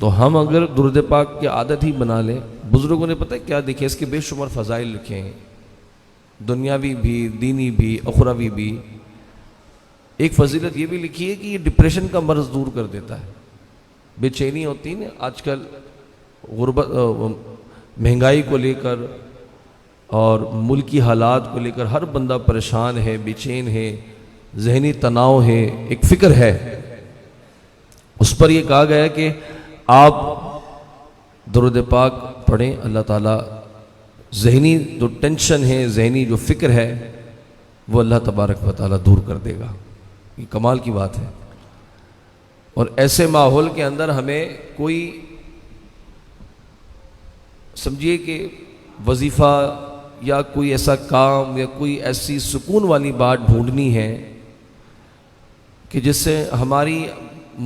تو ہم اگر درود پاک کی عادت ہی بنا لیں، بزرگوں نے پتہ ہے کیا دیکھیں، اس کے بے شمار فضائل لکھے ہیں، دنیاوی بھی، دینی بھی، اخروی بھی۔ ایک فضیلت یہ بھی لکھی ہے کہ یہ ڈپریشن کا مرض دور کر دیتا ہے۔ بے چینی ہوتی ہے نا آج کل، غربت، مہنگائی کو لے کر اور ملکی حالات کو لے کر ہر بندہ پریشان ہے، بے چین ہے، ذہنی تناؤ ہے، ایک فکر ہے۔ اس پر یہ کہا گیا ہے کہ آپ درود پاک پڑھیں، اللہ تعالیٰ ذہنی جو ٹینشن ہے، ذہنی جو فکر ہے، وہ اللہ تبارک و تعالیٰ دور کر دے گا۔ یہ کمال کی بات ہے۔ اور ایسے ماحول کے اندر ہمیں کوئی سمجھیے کہ وظیفہ یا کوئی ایسا کام یا کوئی ایسی سکون والی بات ڈھونڈنی ہے کہ جس سے ہماری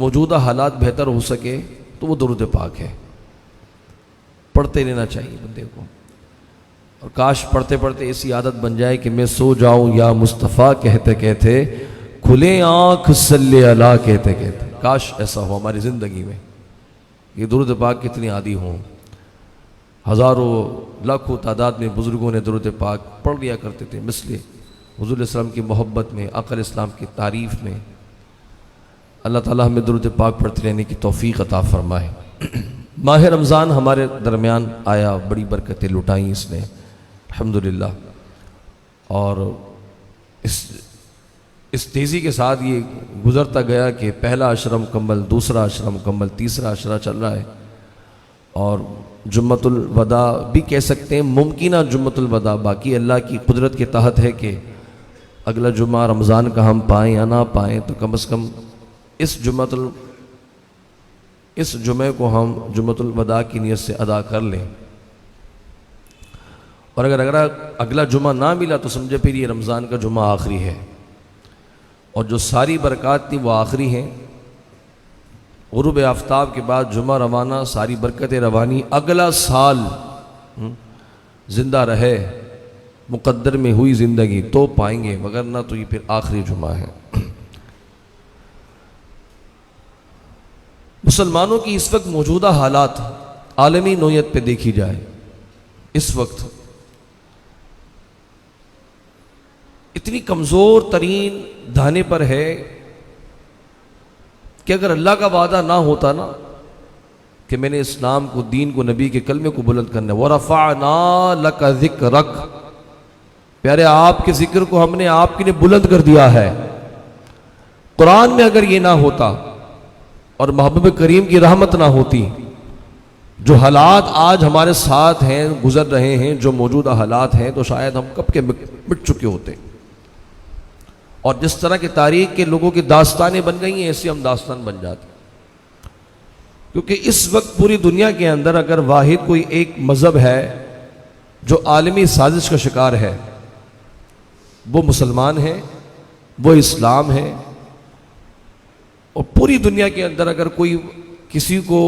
موجودہ حالات بہتر ہو سکے، تو وہ درود پاک ہے۔ پڑھتے رہنا چاہیے بندے کو، اور کاش پڑھتے پڑھتے ایسی عادت بن جائے کہ میں سو جاؤں یا مصطفیٰ کہتے کہتے، کھلے آنکھ صلی اللہ کہتے کہتے۔ کاش ایسا ہو ہماری زندگی میں، یہ درود پاک کتنی عادی ہوں۔ ہزاروں لاکھوں تعداد میں بزرگوں نے درود پاک پڑھ لیا کرتے تھے، مثل حضور علیہ السلام کی محبت میں، آقا علیہ السلام کی تعریف میں۔ اللہ تعالیٰ ہمیں درود پاک پڑھتے رہنے کی توفیق عطا فرمائے۔ ماہ رمضان ہمارے درمیان آیا، بڑی برکتیں لٹائیں اس نے الحمدللہ، اور اس تیزی کے ساتھ یہ گزرتا گیا کہ پہلا عشرہ مکمل، دوسرا عشرہ مکمل، تیسرا عشرہ چل رہا ہے، اور جمعۃ الوداع بھی کہہ سکتے ہیں، ممکنہ جمعۃ الوداع باقی اللہ کی قدرت کے تحت ہے کہ اگلا جمعہ رمضان کا ہم پائیں یا نہ پائیں، تو کم از کم اس جمعے کو ہم جمعۃ الوداع کی نیت سے ادا کر لیں، اور اگر اگلا جمعہ نہ ملا تو سمجھے پھر یہ رمضان کا جمعہ آخری ہے، اور جو ساری برکات تھی وہ آخری ہیں۔ غروب آفتاب کے بعد جمعہ روانہ، ساری برکتیں روانی، اگلا سال زندہ رہے، مقدر میں ہوئی زندگی تو پائیں گے، وگرنہ تو یہ پھر آخری جمعہ ہے۔ مسلمانوں کی اس وقت موجودہ حالات عالمی نوعیت پہ دیکھی جائے، اس وقت اتنی کمزور ترین دھانے پر ہے کہ اگر اللہ کا وعدہ نہ ہوتا نا کہ میں نے اسلام کو، دین کو، نبی کے کلمے کو بلند کرنا، وَرَفَعْنَا لَكَ ذِكْرَكَ، پیارے آپ کے ذکر کو ہم نے آپ کے لیے بلند کر دیا ہے۔ قرآن میں اگر یہ نہ ہوتا اور محبوب کریم کی رحمت نہ ہوتی، جو حالات آج ہمارے ساتھ ہیں، گزر رہے ہیں، جو موجودہ حالات ہیں، تو شاید ہم کب کے مٹ چکے ہوتے۔ اور جس طرح کی تاریخ کے لوگوں کی داستانیں بن گئی ہیں، ایسی ہم داستان بن جاتے، کیونکہ اس وقت پوری دنیا کے اندر اگر واحد کوئی ایک مذہب ہے جو عالمی سازش کا شکار ہے، وہ مسلمان ہے، وہ اسلام ہے۔ اور پوری دنیا کے اندر اگر کوئی کسی کو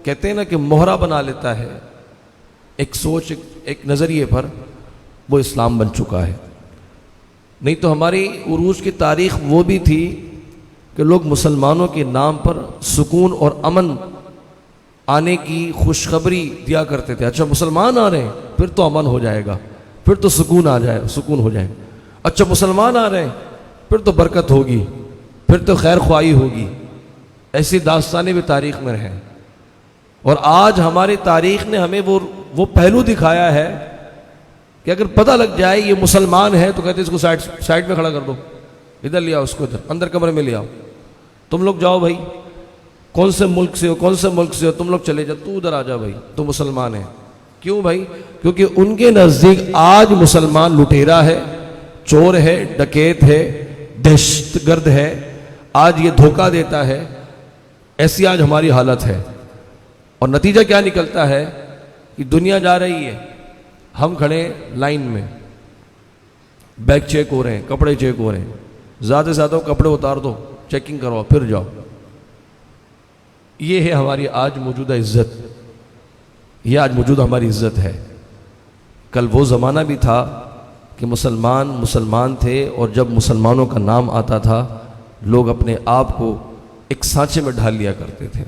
کہتے ہیں نا کہ مہرہ بنا لیتا ہے ایک سوچ، ایک نظریے پر، وہ اسلام بن چکا ہے۔ نہیں تو ہماری عروج کی تاریخ وہ بھی تھی کہ لوگ مسلمانوں کے نام پر سکون اور امن آنے کی خوشخبری دیا کرتے تھے۔ اچھا مسلمان آ رہے ہیں پھر تو امن ہو جائے گا، پھر تو سکون ہو جائے۔ اچھا مسلمان آ رہے ہیں پھر تو برکت ہوگی، پھر تو خیر خواہی ہوگی۔ ایسی داستانیں بھی تاریخ میں ہیں، اور آج ہماری تاریخ نے ہمیں وہ پہلو دکھایا ہے کہ اگر پتہ لگ جائے یہ مسلمان ہے تو کہتے ہیں اس کو سائڈ میں کھڑا کر دو، ادھر لے آؤ، اس کو ادھر اندر کمرے میں لے آؤ، تم لوگ جاؤ بھائی، کون سے ملک سے ہو تم لوگ چلے جاؤ، تو ادھر آ جا بھائی، تو مسلمان ہے۔ کیوں بھائی؟ کیونکہ ان کے نزدیک آج مسلمان لٹیرا ہے، چور ہے، ڈکیت ہے، دہشت گرد ہے، آج یہ دھوکہ دیتا ہے۔ ایسی آج ہماری حالت ہے، اور نتیجہ کیا نکلتا ہے کہ دنیا جا رہی ہے، ہم کھڑے لائن میں، بیگ چیک ہو رہے ہیں، کپڑے چیک ہو رہے ہیں، زیادہ سے زیادہ کپڑے اتار دو، چیکنگ کرواؤ، پھر جاؤ۔ یہ ہے ہماری آج موجودہ عزت، یہ آج موجودہ ہماری عزت ہے۔ کل وہ زمانہ بھی تھا کہ مسلمان تھے، اور جب مسلمانوں کا نام آتا تھا لوگ اپنے آپ کو ایک سانچے میں ڈھال لیا کرتے تھے۔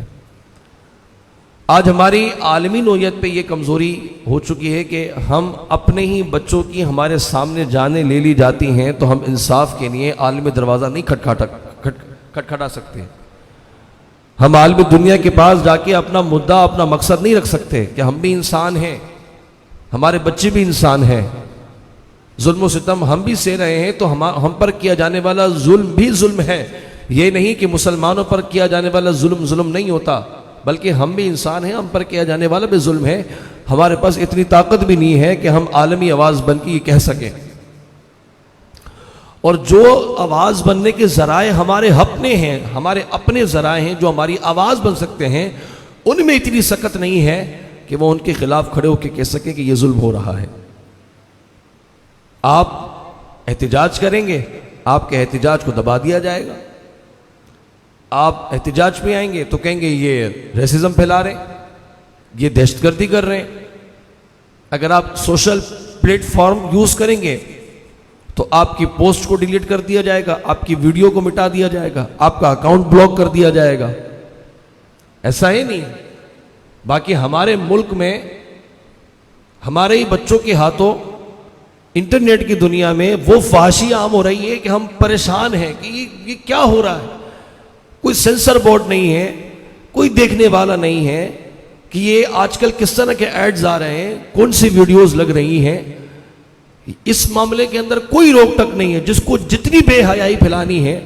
آج ہماری عالمی نوعیت پہ یہ کمزوری ہو چکی ہے کہ ہم اپنے ہی بچوں کی ہمارے سامنے جانیں لے لی جاتی ہیں تو ہم انصاف کے لیے عالمی دروازہ نہیں کھٹکھٹا سکتے. ہم عالمی دنیا کے پاس جا کے اپنا مدعا اپنا مقصد نہیں رکھ سکتے کہ ہم بھی انسان ہیں, ہمارے بچے بھی انسان ہیں, ظلم و ستم ہم بھی سہ رہے ہیں تو ہم پر کیا جانے والا ظلم بھی ظلم ہے. یہ نہیں کہ مسلمانوں پر کیا جانے والا ظلم نہیں ہوتا, بلکہ ہم بھی انسان ہیں, ہم پر کیا جانے والا بھی ظلم ہے. ہمارے پاس اتنی طاقت بھی نہیں ہے کہ ہم عالمی آواز بن کے یہ کہہ سکیں. اور جو آواز بننے کے ذرائع ہمارے اپنے ذرائع ہیں جو ہماری آواز بن سکتے ہیں, ان میں اتنی سکت نہیں ہے کہ وہ ان کے خلاف کھڑے ہو کے کہہ سکیں کہ یہ ظلم ہو رہا ہے. آپ احتجاج کریں گے, آپ کے احتجاج کو دبا دیا جائے گا. آپ احتجاج پہ آئیں گے تو کہیں گے یہ ریسزم پھیلا رہے ہیں, یہ دہشت گردی کر رہے ہیں. اگر آپ سوشل پلیٹ فارم یوز کریں گے تو آپ کی پوسٹ کو ڈیلیٹ کر دیا جائے گا, آپ کی ویڈیو کو مٹا دیا جائے گا, آپ کا اکاؤنٹ بلاک کر دیا جائے گا. ایسا ہی نہیں. باقی ہمارے ملک میں ہمارے ہی بچوں کے ہاتھوں انٹرنیٹ کی دنیا میں وہ فحاشی عام ہو رہی ہے کہ ہم پریشان ہیں کہ یہ کیا ہو رہا ہے. کوئی سینسر بورڈ نہیں ہے, کوئی دیکھنے والا نہیں ہے کہ یہ آج کل کس طرح کے ایڈز آ رہے ہیں, کون سی ویڈیوز لگ رہی ہیں. اس معاملے کے اندر کوئی روک ٹک نہیں ہے. جس کو جتنی بے حیائی پھیلانی ہے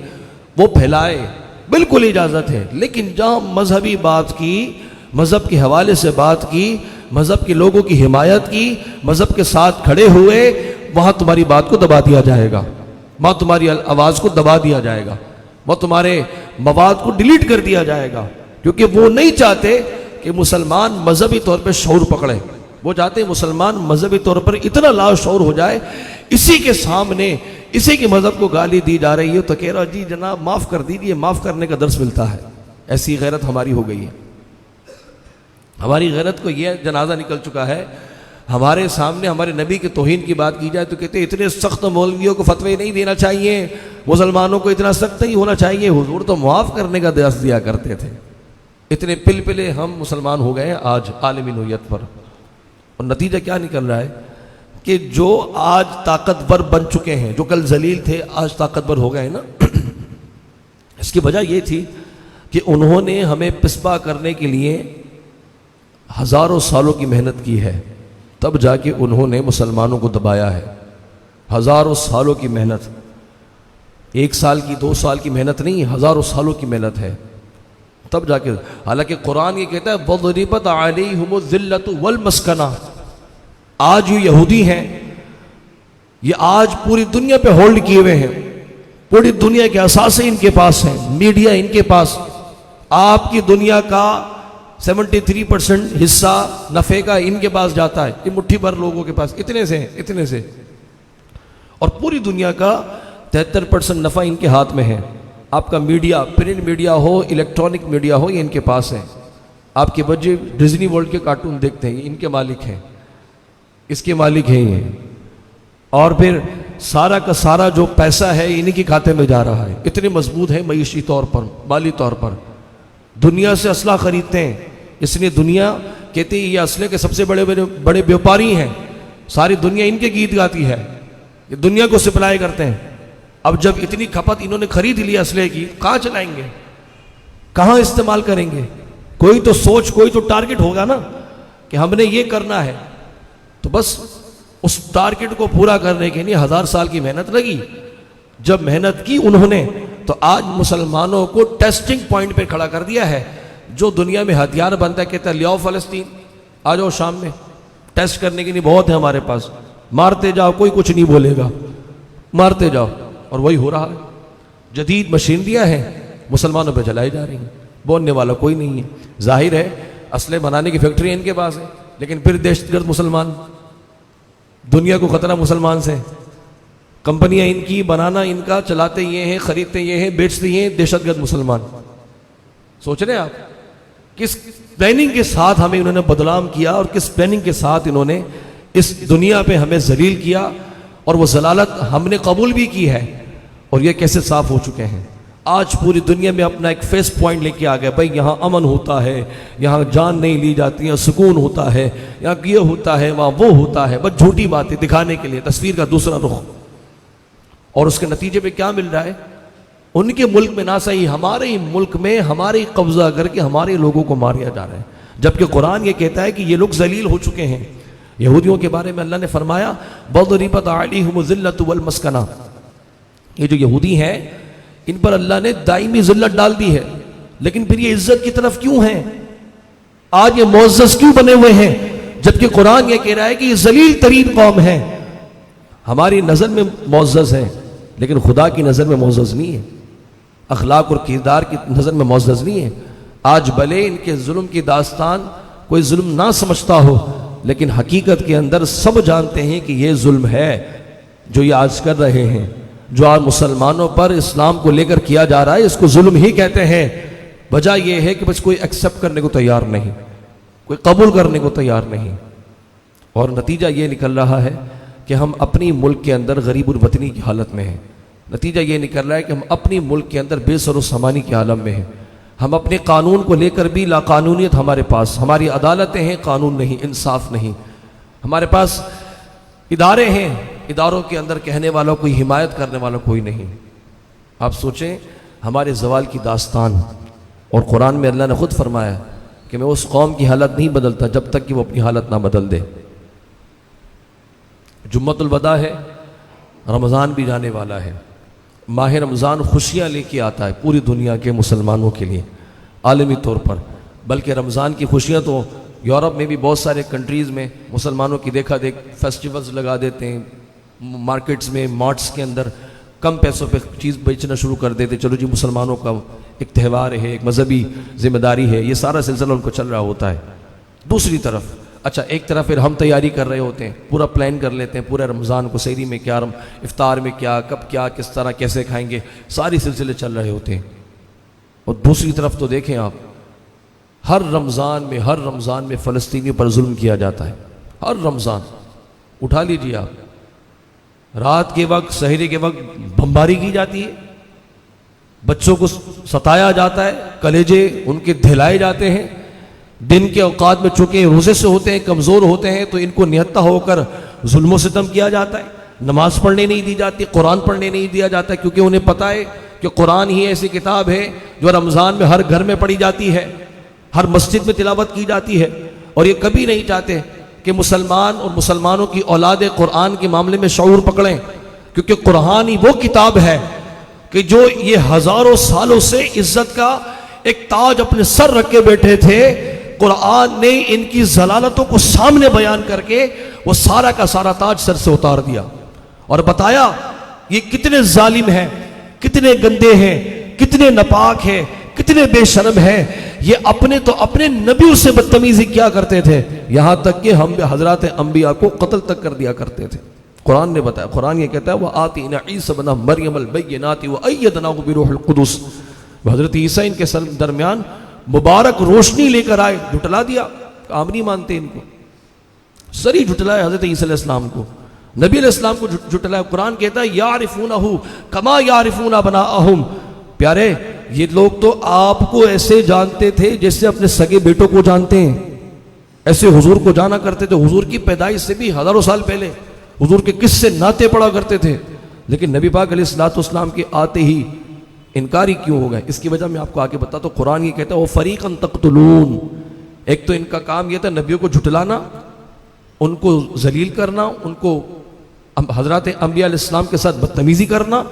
وہ پھیلائے, بالکل اجازت ہے. لیکن جہاں مذہبی بات کی, مذہب کے حوالے سے بات کی, مذہب کے لوگوں کی حمایت کی, مذہب کے ساتھ کھڑے ہوئے, وہاں تمہاری بات کو دبا دیا جائے گا, وہاں تمہاری آواز کو دبا دیا جائے گا, وہ تمہارے مواد کو ڈیلیٹ کر دیا جائے گا. کیونکہ وہ نہیں چاہتے کہ مسلمان مذہبی طور پہ شعور پکڑے. وہ چاہتے ہیں مسلمان مذہبی طور پر اتنا لا شعور ہو جائے, اسی کے سامنے اسی کے مذہب کو گالی دی جا رہی ہے تو کہہ رہا جی جناب معاف کر دیجیے, معاف کرنے کا درس ملتا ہے. ایسی غیرت ہماری ہو گئی ہے. ہماری غیرت کو یہ جنازہ نکل چکا ہے. ہمارے سامنے ہمارے نبی کے توہین کی بات کی جائے تو کہتے ہیں اتنے سخت مولویوں کو فتوے نہیں دینا چاہیے, مسلمانوں کو اتنا سخت نہیں ہونا چاہیے. حضور تو معاف کرنے کا درس دیا کرتے تھے. اتنے پلے ہم مسلمان ہو گئے ہیں آج عالمی نوعیت پر. اور نتیجہ کیا نکل رہا ہے کہ جو آج طاقتور بن چکے ہیں, جو کل ذلیل تھے آج طاقتور ہو گئے ہیں نا. اس کی وجہ یہ تھی کہ انہوں نے ہمیں پسپا کرنے کے لیے ہزاروں سالوں کی محنت کی ہے, تب جا کے انہوں نے مسلمانوں کو دبایا ہے. ہزاروں سالوں کی محنت, 1 سال کی 2 سال کی محنت نہیں, ہزاروں سالوں کی محنت ہے. تب جا کے, حالانکہ قرآن یہ کہتا ہے وَضْرِبَتْ عَلَيْهِمُ الذِّلَّةُ وَالْمَسْكَنَةُ. آج یہ یہودی ہیں, یہ آج پوری دنیا پہ ہولڈ کیے ہوئے ہیں, پوری دنیا کے اثاثے ان کے پاس ہیں, میڈیا ان کے پاس. آپ کی دنیا کا 73% حصہ نفع کا ان کے پاس جاتا ہے, یہ مٹھی بھر لوگوں کے پاس, اتنے سے. اور پوری دنیا کا 73% نفع ان کے ہاتھ میں ہے. آپ کا میڈیا, پرنٹ میڈیا ہو, الیکٹرانک میڈیا ہو, یہ ان کے پاس ہے. آپ کے بچے ڈزنی ورلڈ کے کارٹون دیکھتے ہیں, یہ ان کے مالک ہیں, اس کے مالک ہیں یہ. اور پھر سارا کا سارا جو پیسہ ہے انہی کے کھاتے میں جا رہا ہے. اتنے مضبوط ہے معیشی طور پر, مالی طور پر. دنیا سے اسلحہ خریدتے ہیں, اس لیے دنیا کہتی ہے یہ اسلحے کے سب سے بڑے بیوپاری ہیں. ساری دنیا ان کے گیت گاتی ہے, یہ دنیا کو سپلائی کرتے ہیں. اب جب اتنی کھپت انہوں نے خرید لی اسلحے کی, کہاں چلائیں گے, کہاں استعمال کریں گے؟ کوئی تو سوچ, کوئی تو ٹارگٹ ہوگا نا کہ ہم نے یہ کرنا ہے. تو بس اس ٹارگٹ کو پورا کرنے کے لیے 1000 سال کی محنت لگی. جب محنت کی انہوں نے تو آج مسلمانوں کو ٹیسٹنگ پوائنٹ پہ کھڑا کر دیا ہے. جو دنیا میں ہتھیار بنتا ہے کہتا ہے لیاؤ فلسطین, آ جاؤ شام میں, ٹیسٹ کرنے کے لیے بہت ہے ہمارے پاس, مارتے جاؤ, کوئی کچھ نہیں بولے گا, مارتے جاؤ. اور وہی ہو رہا ہے. جدید مشینریاں ہیں, مسلمانوں پہ چلائی جا رہی ہیں, بولنے والا کوئی نہیں ہے. ظاہر ہے اسلحے بنانے کی فیکٹری ان کے پاس ہے, لیکن پھر دہشت گرد مسلمان, دنیا کو خطرہ مسلمان سے. کمپنیاں ان کی, بنانا ان کا, چلاتے یہ ہیں, خریدتے یہ ہیں, بیچتے یہ ہیں, دہشت گرد مسلمان. سوچ رہے ہیں آپ کس پلاننگ کے ساتھ ہمیں انہوں نے بدنام کیا, اور کس پلاننگ کے ساتھ انہوں نے اس دنیا پہ ہمیں ذلیل کیا, اور وہ ضلالت ہم نے قبول بھی کی ہے. اور یہ کیسے صاف ہو چکے ہیں. آج پوری دنیا میں اپنا ایک فیس پوائنٹ لے کے آ گیا، بھائی یہاں امن ہوتا ہے، یہاں جان نہیں لی جاتی، یہاں سکون ہوتا ہے، یہاں یہ ہوتا ہے، وہاں وہ ہوتا ہے، بس جھوٹی باتیں دکھانے کے لیے، تصویر کا دوسرا رخ۔ اور اس کے نتیجے پہ کیا مل رہا ہے؟ ان کے ملک میں نہ صحیح، ہمارے ہی ملک میں ہمارے قبضہ کر کے ہمارے لوگوں کو ماریا جا رہا ہے، جبکہ قرآن یہ کہتا ہے کہ یہ لوگ ذلیل ہو چکے ہیں۔ یہودیوں کے بارے میں اللہ نے فرمایا وَضُرِبَتْ عَلَيْهِمُ الذِّلَّةُ وَالْمَسْكَنَةُ، یہ جو یہودی ہیں ان پر اللہ نے دائمی ذلت ڈال دی ہے، لیکن پھر یہ عزت کی طرف کیوں ہیں؟ آج یہ معزز کیوں بنے ہوئے ہیں؟ جبکہ قرآن یہ کہہ رہا ہے کہ یہ ذلیل ترین قوم ہے۔ ہماری نظر میں معزز ہے لیکن خدا کی نظر میں معزز نہیں ہے، اخلاق اور کردار کی نظر میں معزز نہیں ہے۔ آج بھلے ان کے ظلم کی داستان کوئی ظلم نہ سمجھتا ہو، لیکن حقیقت کے اندر سب جانتے ہیں کہ یہ ظلم ہے جو یہ آج کر رہے ہیں، جو آج مسلمانوں پر اسلام کو لے کر کیا جا رہا ہے، اس کو ظلم ہی کہتے ہیں۔ وجہ یہ ہے کہ بس کوئی ایکسیپٹ کرنے کو تیار نہیں، کوئی قبول کرنے کو تیار نہیں، اور نتیجہ یہ نکل رہا ہے کہ ہم اپنی ملک کے اندر غریب الوطنی کی حالت میں ہیں۔ نتیجہ یہ نکل رہا ہے کہ ہم اپنی ملک کے اندر بے سر و سامانی کے عالم میں ہیں۔ ہم اپنے قانون کو لے کر بھی لا قانونیت ہمارے پاس، ہماری عدالتیں ہیں، قانون نہیں، انصاف نہیں۔ ہمارے پاس ادارے ہیں، اداروں کے اندر کہنے والا کوئی، حمایت کرنے والا کوئی نہیں۔ آپ سوچیں ہمارے زوال کی داستان، اور قرآن میں اللہ نے خود فرمایا کہ میں اس قوم کی حالت نہیں بدلتا جب تک کہ وہ اپنی حالت نہ بدل دے۔ جمعۃ الوداع ہے، رمضان بھی جانے والا ہے۔ ماہ رمضان خوشیاں لے کے آتا ہے پوری دنیا کے مسلمانوں کے لیے عالمی طور پر، بلکہ رمضان کی خوشیاں تو یورپ میں بھی بہت سارے کنٹریز میں مسلمانوں کی دیکھا دیکھ فیسٹیولز لگا دیتے ہیں، مارکیٹس میں، مارٹس کے اندر کم پیسوں پہ چیز بیچنا شروع کر دیتے، چلو جی مسلمانوں کا ایک تہوار ہے، ایک مذہبی ذمہ داری ہے، یہ سارا سلسلہ ان کو چل رہا ہوتا ہے۔ دوسری طرف اچھا ایک طرف پھر ہم تیاری کر رہے ہوتے ہیں، پورا پلان کر لیتے ہیں پورے رمضان کو، سحری میں کیا، افطار میں کیا، کب کیا، کس طرح کیسے کھائیں گے، ساری سلسلے چل رہے ہوتے ہیں۔ اور دوسری طرف تو دیکھیں آپ، ہر رمضان میں فلسطینیوں پر ظلم کیا جاتا ہے، ہر رمضان اٹھا لیجیے آپ، رات کے وقت، سحری کے وقت بمباری کی جاتی ہے، بچوں کو ستایا جاتا ہے، کلیجے ان کے دھلائے جاتے ہیں۔ دن کے اوقات میں چونکہ روزے سے ہوتے ہیں، کمزور ہوتے ہیں، تو ان کو نہتہ ہو کر ظلم و ستم کیا جاتا ہے، نماز پڑھنے نہیں دی جاتی، قرآن پڑھنے نہیں دیا جاتا، کیونکہ انہیں پتہ ہے کہ قرآن ہی ایسی کتاب ہے جو رمضان میں ہر گھر میں پڑھی جاتی ہے، ہر مسجد میں تلاوت کی جاتی ہے، اور یہ کبھی نہیں چاہتے کہ مسلمان اور مسلمانوں کی اولاد قرآن کے معاملے میں شعور پکڑیں، کیونکہ قرآن ہی وہ کتاب ہے کہ جو یہ ہزاروں سالوں سے عزت کا ایک تاج اپنے سر رکھ کے بیٹھے تھے، قرآن نے ان کی ضلالتوں کو سامنے بیان کر کے وہ سارا کا سارا تاج سر سے اتار دیا، اور بتایا یہ کتنے ظالم ہیں، کتنے گندے ہیں، کتنے ناپاک ہیں، کتنے بے شرم ہیں، یہ اپنے نبیوں سے بدتمیزی کیا کرتے تھے، یہاں تک کہ ہم حضرات انبیاء کو قتل تک کر دیا کرتے تھے۔ قرآن نے بتایا، قرآن یہ کہتا ہے وَآتِينَا عِيسَى ابْنَ مَرْيَمَ الْبَيِّنَاتِ وَأَيَّدْنَاهُ بِرُوحِ الْقُدُسِ، حضرت عیسیٰ ان کے درمیان مبارک روشنی لے کر آئے، جھٹلا دیا، کام نہیں مانتے ان کو، سری جھٹلایا حضرت عیسیٰ علیہ السلام کو، نبی علیہ السلام کو جھٹلایا۔ قرآن کہتا ہے یعرفونہ کما یعرفون ابناءہم، پیارے یہ لوگ تو آپ کو ایسے جانتے تھے جیسے اپنے سگے بیٹوں کو جانتے ہیں، ایسے حضور کو جانا کرتے تھے، حضور کی پیدائش سے بھی ہزاروں سال پہلے حضور کے قصے نعتیں پڑھا کرتے تھے، لیکن نبی پاک علیہ السلام کے آتے ہی انکاری کیوں ہو گئے؟ اس کی وجہ میں آپ کو آگے بتاتا ہوں۔ قرآن یہ کہتا ہے وہ فریقاً تقتلون، ایک تو ان کا کام یہ تھا نبیوں کو جھٹلانا، ان کو ذلیل کرنا، ان کو حضرات انبیاء علیہ السلام کے ساتھ بدتمیزی کرنا،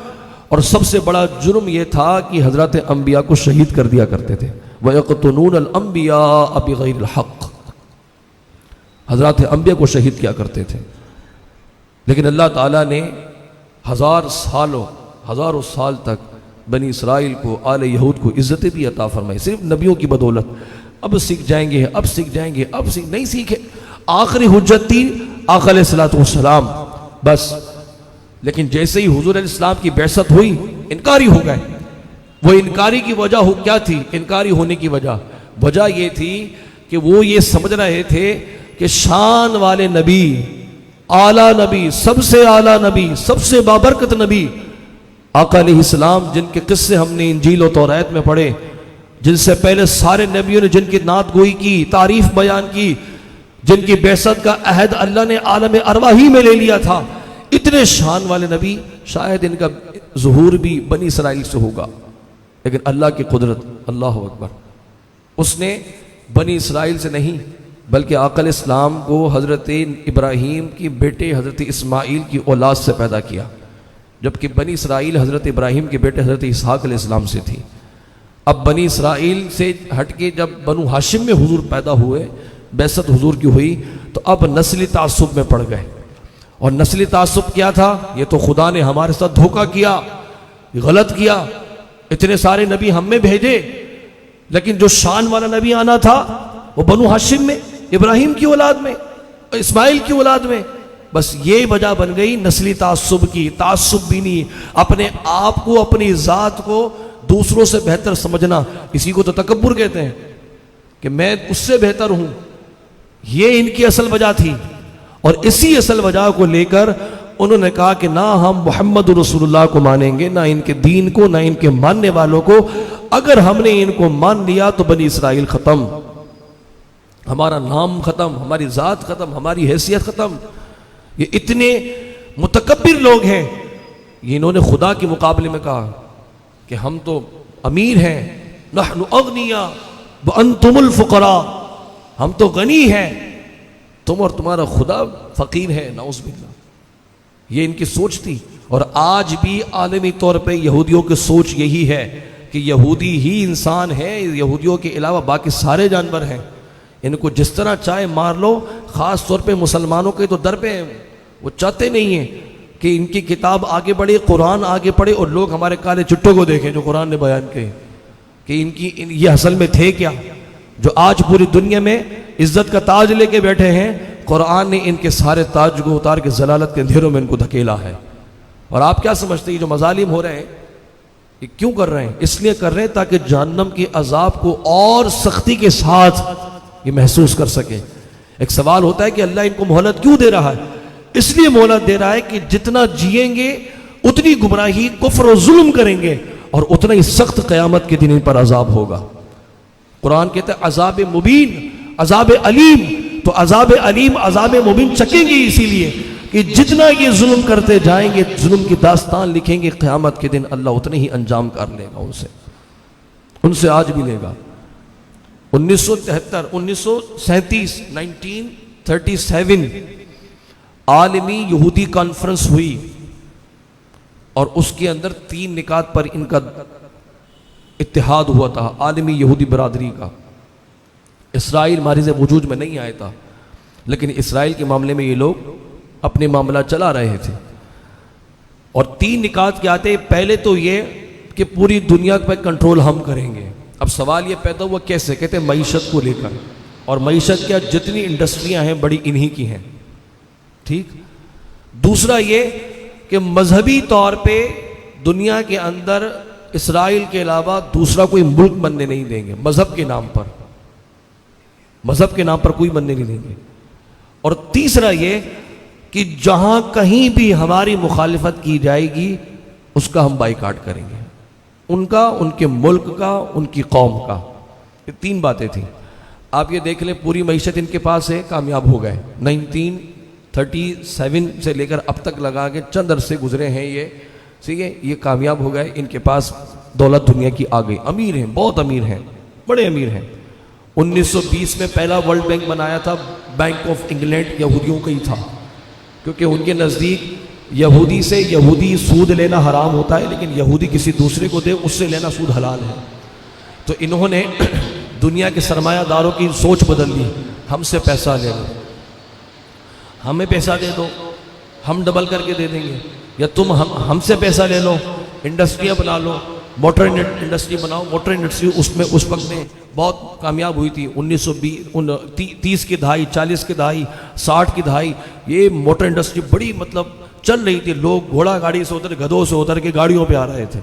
اور سب سے بڑا جرم یہ تھا کہ حضرات انبیاء کو شہید کر دیا کرتے تھے، وَيَقْتُلُونَ الْأَنْبِيَاءَ بِغَيْرِ الْحَقِّ، حضرات انبیاء کو شہید کیا کرتے تھے۔ لیکن اللہ تعالیٰ نے ہزاروں سال تک بنی اسرائیل کو، آل یہود کو عزتیں بھی عطا فرمائی، صرف نبیوں کی بدولت۔ اب سیکھ جائیں گے، اب سیکھ جائیں گے، اب نہیں سیکھے، آخری حجت تھی آقا علیہ السلام بس، لیکن جیسے ہی حضور علیہ السلام کی بعثت ہوئی انکاری ہو گئے۔ وہ انکاری کی وجہ کیا تھی؟ انکاری ہونے کی وجہ یہ تھی کہ وہ یہ سمجھ رہے تھے کہ شان والے نبی، اعلیٰ نبی، سب سے اعلیٰ نبی، سب سے بابرکت نبی آقا علیہ السلام جن کے قصے ہم نے انجیل و توریت میں پڑھے، جن سے پہلے سارے نبیوں نے جن کی نعت گوئی کی، تعریف بیان کی، جن کی بعثت کا عہد اللہ نے عالم ارواحی میں لے لیا تھا، اتنے شان والے نبی، شاید ان کا ظہور بھی بنی اسرائیل سے ہوگا، لیکن اللہ کی قدرت، اللہ اکبر، اس نے بنی اسرائیل سے نہیں بلکہ آقا علیہ السلام کو حضرت ابراہیم کی بیٹے حضرت اسماعیل کی اولاد سے پیدا کیا، جبکہ بنی اسرائیل حضرت ابراہیم کے بیٹے حضرت اسحاق علیہ السلام سے تھی۔ اب بنی اسرائیل سے ہٹ کے جب بنو ہاشم میں حضور پیدا ہوئے، بعثت حضور کی ہوئی، تو اب نسلی تعصب میں پڑ گئے۔ اور نسلی تعصب کیا تھا؟ یہ تو خدا نے ہمارے ساتھ دھوکہ کیا، غلط کیا، اتنے سارے نبی ہم میں بھیجے، لیکن جو شان والا نبی آنا تھا وہ بنو ہاشم میں، ابراہیم کی اولاد میں، اسماعیل کی اولاد میں۔ بس یہ وجہ بن گئی نسلی تعصب کی، تعصب بھی نہیں، اپنے آپ کو، اپنی ذات کو دوسروں سے بہتر سمجھنا، اسی کو تو تکبر کہتے ہیں کہ میں اس سے بہتر ہوں۔ یہ ان کی اصل وجہ تھی، اور اسی اصل وجہ کو لے کر انہوں نے کہا کہ نہ ہم محمد رسول اللہ کو مانیں گے، نہ ان کے دین کو، نہ ان کے ماننے والوں کو۔ اگر ہم نے ان کو مان لیا تو بنی اسرائیل ختم، ہمارا نام ختم، ہماری ذات ختم، ہماری حیثیت ختم۔ یہ اتنے متکبر لوگ ہیں، یہ انہوں نے خدا کے مقابلے میں کہا کہ ہم تو امیر ہیں، نحن اغنیاء وانتم الفقراء، ہم تو غنی ہیں، تم اور تمہارا خدا فقیر ہے، نعوذ باللہ۔ یہ ان کی سوچ تھی، اور آج بھی عالمی طور پہ یہودیوں کی سوچ یہی ہے کہ یہودی ہی انسان ہے، یہودیوں کے علاوہ باقی سارے جانور ہیں، ان کو جس طرح چاہے مار لو۔ خاص طور پہ مسلمانوں کے تو در پہ ہیں، وہ چاہتے نہیں ہیں کہ ان کی کتاب آگے بڑھے، قرآن آگے پڑھے، اور لوگ ہمارے کالے چٹوں کو دیکھیں جو قرآن نے بیان کیے کہ یہ اصل میں تھے کیا، جو آج پوری دنیا میں عزت کا تاج لے کے بیٹھے ہیں۔ قرآن نے ان کے سارے تاج کو اتار کے ضلالت کے اندھیروں میں ان کو دھکیلا ہے۔ اور آپ کیا سمجھتے ہیں جو مظالم ہو رہے ہیں یہ کیوں کر رہے ہیں؟ اس لیے کر رہے ہیں تاکہ جہنم کے عذاب کو اور سختی کے ساتھ یہ محسوس کر سکیں۔ ایک سوال ہوتا ہے کہ اللہ ان کو مہلت کیوں دے رہا ہے؟ اس لیے مہلت دے رہا ہے کہ جتنا جیئیں گے اتنی گمراہی، کفر و ظلم کریں گے، اور اتنا ہی سخت قیامت کے دن ان پر عذاب ہوگا۔ قرآن کہتا ہے عذاب مبین، عذاب علیم، تو عذاب علیم، عذاب مبین چکیں گے اسی لیے کہ جتنا یہ ظلم کرتے جائیں گے، ظلم کی داستان لکھیں گے، قیامت کے دن اللہ اتنے ہی انجام کر لے گا ان سے آج بھی لے گا۔ 1937 1937 عالمی یہودی کانفرنس ہوئی، اور اس کے اندر 3 نکات پر ان کا اتحاد ہوا تھا، عالمی یہودی برادری کا۔ اسرائیل مارز وجود میں نہیں آیا تھا، لیکن اسرائیل کے معاملے میں یہ لوگ اپنے معاملہ چلا رہے تھے۔ اور 3 نکات کیا آتے؟ پہلے تو یہ کہ پوری دنیا پہ کنٹرول ہم کریں گے۔ اب سوال یہ پیدا ہوا کیسے؟ کہتے ہیں معیشت کو لے کر، اور معیشت کیا؟ جتنی انڈسٹریاں ہیں بڑی انہی کی ہیں، ٹھیک۔ دوسرا یہ کہ مذہبی طور پہ دنیا کے اندر اسرائیل کے علاوہ دوسرا کوئی ملک بننے نہیں دیں گے، مذہب کے نام پر، مذہب کے نام پر کوئی بننے نہیں دیں گے۔ اور تیسرا یہ کہ جہاں کہیں بھی ہماری مخالفت کی جائے گی اس کا ہم بائیکاٹ کریں گے، ان کا، ان کے ملک کا، ان کی قوم کا۔ یہ 3 باتیں تھیں۔ آپ یہ دیکھ لیں پوری معیشت ان کے پاس ہے، کامیاب ہو گئے۔ 1937 سے لے کر اب تک لگا کے چند عرصے گزرے ہیں، یہ ٹھیک ہے، یہ کامیاب ہو گئے، ان کے پاس دولت دنیا کی آ گئی، امیر ہیں، بہت امیر ہیں، بڑے امیر ہیں۔ 1920 میں پہلا ورلڈ بینک بنایا تھا، بینک آف انگلینڈ یہودیوں کا ہی تھا، کیونکہ ان کے نزدیک یہودی سے یہودی سود لینا حرام ہوتا ہے، لیکن یہودی کسی دوسرے کو دے اس سے لینا سود حلال ہے۔ تو انہوں نے دنیا کے سرمایہ داروں کی سوچ بدل دی، ہم سے پیسہ لے لو، ہمیں پیسہ دے دو، ہم ڈبل کر کے دے دیں گے، یا تم ہم سے پیسہ لے لو، انڈسٹریاں بنا لو، موٹر انڈسٹری بناؤ۔ موٹر انڈسٹری اس وقت میں بہت کامیاب ہوئی تھی، 1930 کی دہائی، 40 کی دہائی، 60 کی دہائی، یہ موٹر انڈسٹری بڑی مطلب چل رہی تھی۔ لوگ گھوڑا گاڑی سے اتر، گدھوں سے اتر کے گاڑیوں پہ آ رہے تھے۔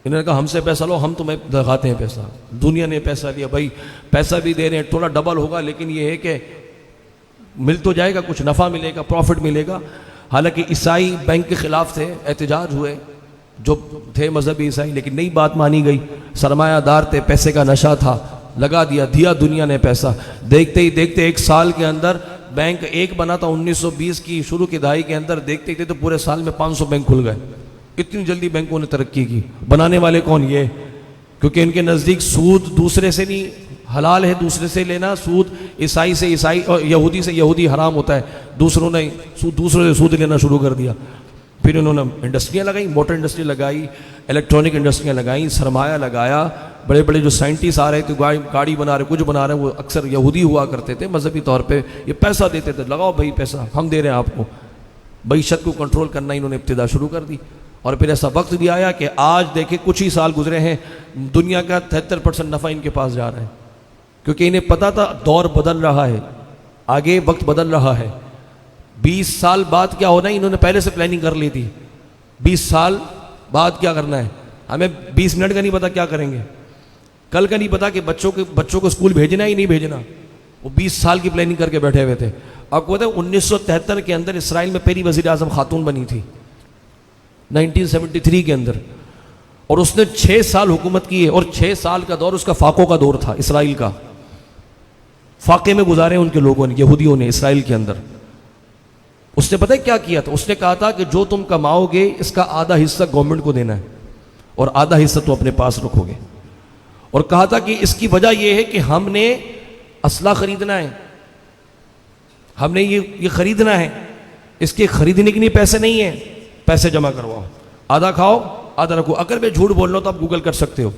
انہوں نے کہا ہم سے پیسہ لو، ہم تمہیں دکھاتے ہیں پیسہ۔ دنیا نے پیسہ لیا، بھائی پیسہ بھی دے رہے ہیں، تھوڑا ڈبل ہوگا، لیکن یہ ہے کہ مل تو جائے گا، کچھ نفع ملے گا، پروفٹ ملے گا۔ حالانکہ عیسائی بینک کے خلاف تھے، احتجاج ہوئے، جو تھے مذہبی عیسائی، لیکن نئی بات مانی گئی، سرمایہ دار تھے، پیسے کا نشہ تھا، لگا دیا دنیا نے پیسہ، دیکھتے ہی دیکھتے 1 سال کے اندر بینک ایک بنا تھا 1920 کی شروع کی دہائی کے اندر، دیکھتے ہی تو پورے سال میں 500 بینک کھل گئے. اتنی جلدی بینکوں نے ترقی کی. بنانے والے کون؟ یہ. کیونکہ ان کے نزدیک سود دوسرے سے نہیں حلال ہے، دوسرے سے لینا. سود عیسائی سے عیسائی اور یہودی سے یہودی حرام ہوتا ہے. دوسروں نے دوسروں سے سود لینا شروع کر دیا. پھر انہوں نے انڈسٹریاں لگائیں، موٹر انڈسٹری لگائی، الیکٹرانک انڈسٹریاں لگائیں، سرمایہ لگایا. بڑے بڑے جو سائنٹسٹ آ رہے تھے، گاڑی بنا رہے، کچھ بنا رہے، وہ اکثر یہودی ہوا کرتے تھے مذہبی طور پہ. یہ پیسہ دیتے تھے، لگاؤ بھائی پیسہ، ہم دے رہے ہیں آپ کو. معیشت کو کنٹرول کرنا انہوں نے ابتدا شروع کر دی. اور پھر ایسا وقت بھی آیا کہ آج دیکھیں کچھ ہی سال گزرے ہیں، دنیا کا 73% نفع ان کے پاس جا رہا ہے. کیونکہ انہیں پتا تھا دور بدل رہا ہے، آگے وقت بدل رہا ہے. 20 سال بعد کیا ہونا ہے انہوں نے پہلے سے پلاننگ کر لی تھی. 20 سال بعد کیا کرنا ہے، ہمیں 20 منٹ کا نہیں پتا کیا کریں گے، کل کا نہیں پتا کہ بچوں کو اسکول بھیجنا ہے یا نہیں بھیجنا. وہ 20 سال کی پلاننگ کر کے بیٹھے ہوئے تھے. آپ کو پتا ہے 1973 کے اندر اسرائیل میں پہلی وزیر اعظم خاتون بنی تھی، 1973 کے اندر. اور اس نے 6 سال حکومت کی ہے، اور 6 سال کا دور اس کا فاقوں کا دور تھا. اسرائیل کا فاقے میں گزارے ان کے لوگوں نے، یہودیوں نے اسرائیل کے اندر. اس نے پتہ ہے کیا کیا تھا؟ اس نے کہا تھا کہ جو تم کماؤ گے اس کا آدھا حصہ گورنمنٹ کو دینا ہے اور آدھا حصہ تو اپنے پاس رکھو گے. اور کہا تھا کہ اس کی وجہ یہ ہے کہ ہم نے اسلحہ خریدنا ہے، ہم نے یہ خریدنا ہے، اس کے خریدنے کے لیے پیسے نہیں ہیں، پیسے جمع کرواؤ، آدھا کھاؤ آدھا رکھو. اگر میں جھوٹ بول رہا ہوں تو آپ گوگل کر سکتے ہو.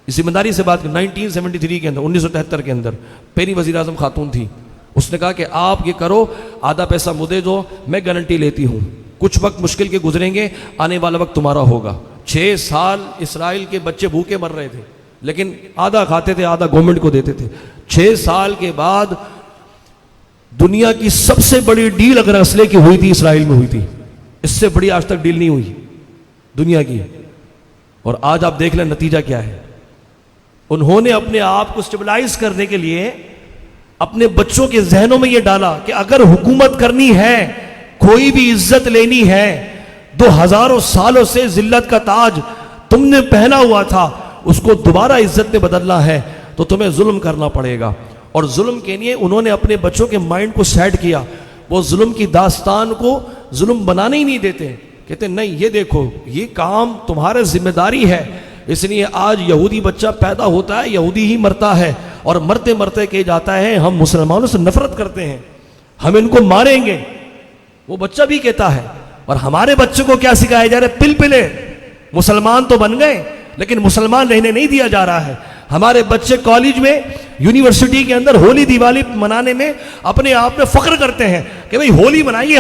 ذمہ داری سے بات 1973 کے اندر 1973 کے اندر پہلی وزیر اعظم خاتون تھی. اس نے کہا کہ آپ یہ کرو، آدھا پیسہ مجھے دو، میں گارنٹی لیتی ہوں کچھ وقت مشکل کے گزریں گے، آنے والا وقت تمہارا ہوگا. 6 سال اسرائیل کے بچے بھوکے مر رہے تھے، لیکن آدھا کھاتے تھے، آدھا گورنمنٹ کو دیتے تھے. 6 سال کے بعد دنیا کی سب سے بڑی ڈیل اگر اسلحے کی ہوئی تھی اسرائیل میں ہوئی تھی. اس سے بڑی آج تک ڈیل نہیں ہوئی دنیا کی. اور آج آپ دیکھ لیں نتیجہ کیا ہے. انہوں نے اپنے آپ کو سٹیبلائز کرنے کے لیے اپنے بچوں کے ذہنوں میں یہ ڈالا کہ اگر حکومت کرنی ہے، کوئی بھی عزت لینی ہے، 2000 سالوں سے ذلت کا تاج تم نے پہنا ہوا تھا، اس کو دوبارہ عزت میں بدلنا ہے تو تمہیں ظلم کرنا پڑے گا. اور ظلم کے لیے انہوں نے اپنے بچوں کے مائنڈ کو سیٹ کیا. وہ ظلم کی داستان کو ظلم بنانے ہی نہیں دیتے، کہتے نہیں یہ دیکھو یہ کام تمہارے ذمہ داری ہے. اس لیے آج یہودی بچہ پیدا ہوتا ہے، یہودی ہی مرتا ہے، اور مرتے مرتے کہ جاتا ہے ہم مسلمانوں سے نفرت کرتے ہیں، ہم ان کو ماریں گے. وہ بچہ بھی کہتا ہے. اور ہمارے بچوں کو کیا سکھایا جا رہا ہے؟ پل پلے مسلمان تو بن گئے لیکن مسلمان رہنے نہیں دیا جا رہا ہے. ہمارے بچے کالج میں، یونیورسٹی کے اندر ہولی دیوالی منانے میں اپنے آپ میں فخر کرتے ہیں کہ بھئی ہولی منائی ہے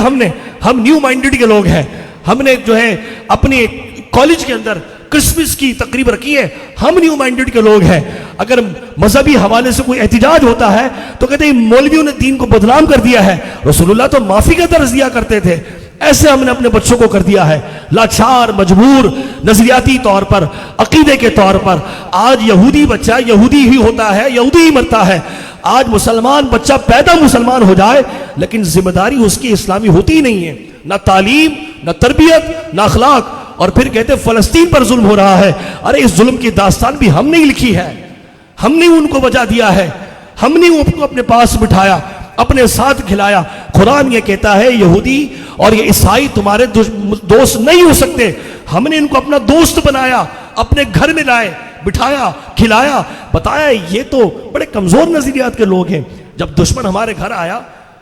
ہم نیو مائنڈڈ کے لوگ ہیں، ہم نے جو ہے اپنے کالج کے اندر کرسمس کی تقریب رکھی ہے، ہم نیو مائنڈڈ کے لوگ ہیں. اگر مذہبی حوالے سے کوئی احتجاج ہوتا ہے تو کہتے ہیں مولویوں نے دین کو بدنام کر دیا ہے، رسول اللہ تو معافی کا درس دیا کرتے تھے. ایسے ہم نے اپنے بچوں کو کر دیا ہے لاچار، مجبور، نظریاتی طور پر، عقیدے کے طور پر. آج یہودی بچہ یہودی ہی ہوتا ہے، یہودی ہی مرتا ہے. آج مسلمان بچہ پیدا مسلمان ہو جائے لیکن ذمہ داری اس کی اسلامی ہوتی ہی نہیں ہے، نہ تعلیم، نہ تربیت، نہ اخلاق. اور پھر کہتے فلسطین پر ظلم ہو رہا ہے. ارے اس ظلم کی داستان بھی ہم نے لکھی ہے، ہم نے ان کو بجا دیا ہے، ہم نے ان کو اپنے پاس بٹھایا، اپنے ساتھ کھلایا. قرآن یہ کہتا ہے یہودی اور یہ عیسائی تمہارے دوست نہیں ہو سکتے، ہم نے ان کو اپنا دوست بنایا، اپنے گھر میں لائے، بٹھایا، کھلایا، بتایا یہ تو بڑے کمزور نظریات کے لوگ ہیں. جب دشمن ہمارے گھر آیا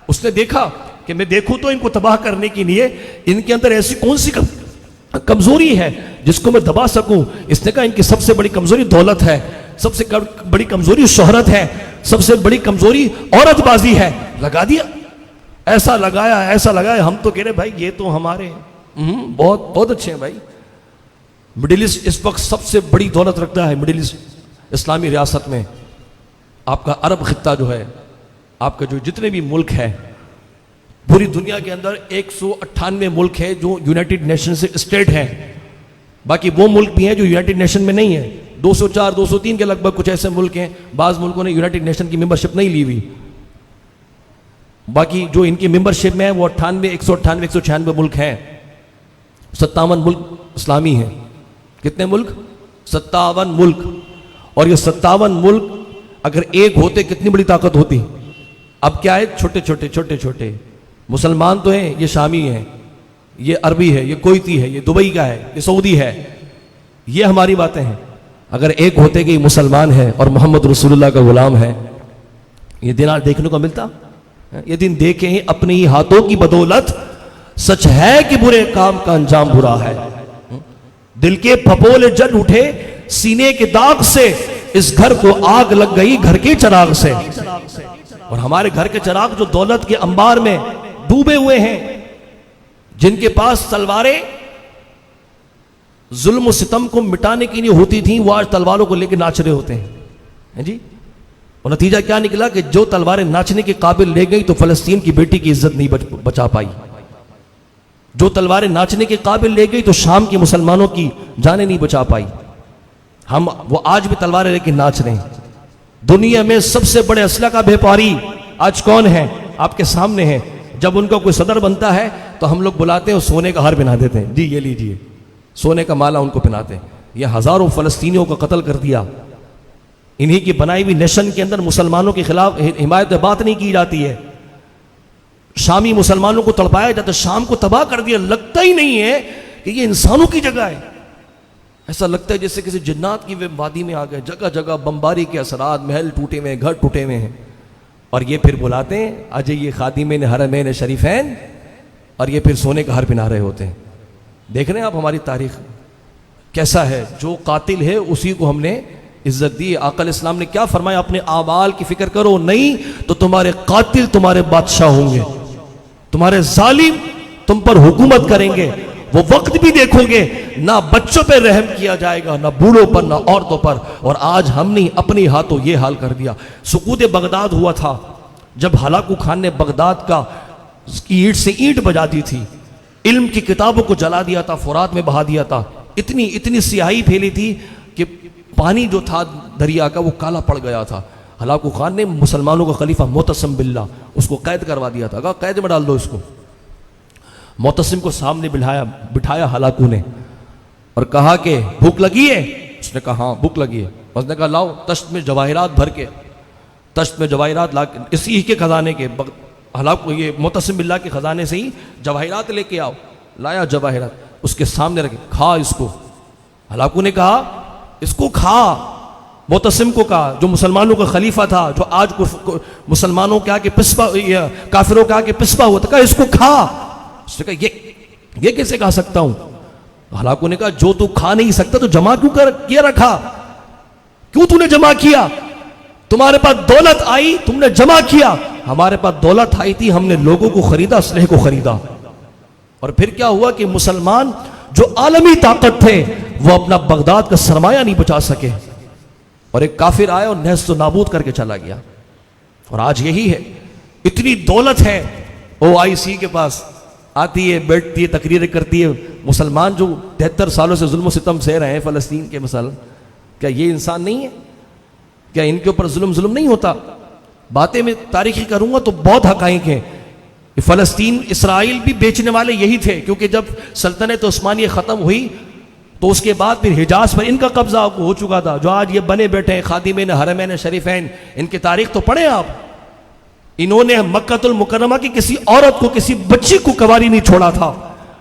اس نے دیکھا کہ میں دیکھوں تو ان کو تباہ کرنے کے لیے ان کے اندر ایسی کون سی کمزوری ہے جس کو میں دبا سکوں. اس نے کہا ان کی سب سے بڑی کمزوری دولت ہے، سب سے بڑی کمزوری شہرت ہے، سب سے بڑی کمزوری عورت بازی ہے. لگا دیا، ایسا لگایا. ہم تو کہہ رہے بھائی یہ تو ہمارے بہت بہت اچھے ہیں بھائی. مڈل ایسٹ اس وقت سب سے بڑی دولت رکھتا ہے. مڈل ایسٹ اسلامی ریاست میں آپ کا عرب خطہ جو ہے، آپ کا جو جتنے بھی ملک ہے پوری دنیا کے اندر 198 ملک ہے جو یونائٹڈ نیشن سے اسٹیٹ ہیں. باقی وہ ملک بھی ہیں جو یونائٹڈ نیشن میں نہیں ہیں. 204 203 کے لگ بھگ کچھ ایسے ملک ہیں. بعض ملکوں نے یونائٹڈ نیشن کی ممبرشپ نہیں لی ہوئی. باقی جو ان کی ممبرشپ میں ہے وہ 198 196 ملک ہیں. 57 ملک اسلامی ہیں. کتنے ملک؟ 57 ملک. اور یہ 57 ملک اگر ایک ہوتے کتنی بڑی طاقت ہوتی. اب کیا ہے؟ چھوٹے چھوٹے چھوٹے چھوٹے مسلمان تو ہیں، یہ شامی ہیں، یہ عربی ہے، یہ کویتی ہے، یہ دبئی کا ہے، یہ سعودی ہے. یہ ہماری باتیں ہیں. اگر ایک ہوتے کہ یہ مسلمان ہے اور محمد رسول اللہ کا غلام ہے، یہ دن آج دیکھنے کو ملتا؟ یہ دن دیکھیں ہی اپنے ہی ہاتھوں کی بدولت. سچ ہے کہ برے کام کا انجام برا ہے. دل کے پھپولے جل اٹھے سینے کے داغ سے، اس گھر کو آگ لگ گئی گھر کے چراغ سے. اور ہمارے گھر کے چراغ جو دولت کے انبار میں ڈوبے ہوئے ہیں، جن کے پاس تلواریں ظلم و ستم کو مٹانے کی نہیں ہوتی تھیں، وہ آج تلواروں کو لے کے ناچ رہے ہوتے ہیں جی. اور نتیجہ کیا نکلا کہ جو تلواریں ناچنے کے قابل لے گئی تو فلسطین کی بیٹی کی عزت نہیں بچا پائی. جو تلواریں ناچنے کے قابل لے گئی تو شام کے مسلمانوں کی جانیں نہیں بچا پائی. وہ آج بھی تلواریں لے کے ناچ رہے ہیں. دنیا میں سب سے بڑے اسلحہ کا بیپاری آج کون ہے؟ آپ کے سامنے ہے. جب ان کا کوئی صدر بنتا ہے تو ہم لوگ بلاتے ہیں اور سونے کا ہار پہنا دیتے ہیں، جی یہ لیجئے، سونے کا مالا ان کو پہناتے ہیں. یہ ہزاروں فلسطینیوں کا قتل کر دیا. انہی کی بنائی ہوئی نیشن کے اندر مسلمانوں کے خلاف حمایت بات نہیں کی جاتی ہے. شامی مسلمانوں کو تڑپایا جاتا ہے، شام کو تباہ کر دیا. لگتا ہی نہیں ہے کہ یہ انسانوں کی جگہ ہے. ایسا لگتا ہے جیسے کسی جنات کی وادی میں آ گئے. جگہ جگہ بمباری کے اثرات، محل ٹوٹے ہوئے، گھر ٹوٹے ہوئے ہیں. اور یہ پھر بلاتے ہیں آج یہ خادمین حرمین شریفین، اور یہ پھر سونے کا ہار پہنا رہے ہوتے ہیں. دیکھ رہے ہیں آپ ہماری تاریخ کیسا ہے. جو قاتل ہے اسی کو ہم نے عزت دی. آقا علیہ السلام نے کیا فرمایا؟ اپنے اعمال کی فکر کرو، نہیں تو تمہارے قاتل تمہارے بادشاہ ہوں گے، تمہارے ظالم تم پر حکومت کریں گے. وہ وقت بھی دیکھو گے نہ بچوں پہ رحم کیا جائے گا، نہ بوڑھوں پر، نہ عورتوں پر. اور آج ہم نے اپنی ہاتھوں یہ حال کر دیا. سقوط بغداد ہوا تھا جب ہلاکو خان نے بغداد کا اینٹ سے اینٹ بجا دی تھی، علم کی کتابوں کو جلا دیا تھا، فرات میں بہا دیا تھا. اتنی سیاہی پھیلی تھی کہ پانی جو تھا دریا کا وہ کالا پڑ گیا تھا. ہلاکو خان نے مسلمانوں کا خلیفہ معتصم باللہ اس کو قید کروا دیا تھا. کہا قید میں ڈال دو اس کو. معتصم کو سامنے بٹھایا ہلاکو نے اور کہا کہ بھوک لگی ہے؟ اس نے کہا ہاں بھوک لگی ہے. اس نے کہا لاؤ تشت میں جواہرات بھر کے، تشت میں جواہرات لا کے، اسی کے خزانے کے، ہلاکو یہ معتصم باللہ کے خزانے سے ہی جواہرات لے کے آؤ. لایا جواہرات، اس کے سامنے رکھے، کھا اس کو. ہلاکو نے کہا اس کو کھا. معتصم کو کہا جو مسلمانوں کا خلیفہ تھا، جو آج مسلمانوں کے آگے پسپا، کافروں کے آگے پسپا ہوا تھا، کہا اس کو کھا. اس نے کہا یہ کیسے کھا سکتا ہوں؟ ہلاکو نے کہا جو تو کھا نہیں سکتا تو جمع کیوں کیا رکھا؟ کیوں تو نے جمع کیا؟ تمہارے پاس دولت آئی تم نے جمع کیا، ہمارے پاس دولت آئی تھی ہم نے لوگوں کو خریدا، اسلحے کو خریدا. اور پھر کیا ہوا کہ مسلمان جو عالمی طاقت تھے وہ اپنا بغداد کا سرمایہ نہیں بچا سکے، اور ایک کافر آیا اور نیست و نابود کر کے چلا گیا. اور آج یہی ہے، اتنی دولت ہے، OIC کے پاس آتی ہے، بیٹھتی ہے، تقریریں کرتی ہے. مسلمان جو 73 سالوں سے ظلم و ستم سہ رہے ہیں فلسطین کے مسئلہ، کیا یہ انسان نہیں ہے؟ کیا ان کے اوپر ظلم نہیں ہوتا؟ باتیں میں تاریخی کروں گا تو بہت حقائق ہیں. فلسطین اسرائیل بھی بیچنے والے یہی تھے، کیونکہ جب سلطنت عثمانیہ ختم ہوئی تو اس کے بعد پھر حجاز پر ان کا قبضہ ہو چکا تھا. جو آج یہ بنے بیٹھے ہیں خادمین حرمین شریفین، ان کی تاریخ تو پڑھیں آپ. انہوں نے مکہ المکرمہ کی کسی عورت کو، کسی بچی کو کواری نہیں چھوڑا تھا.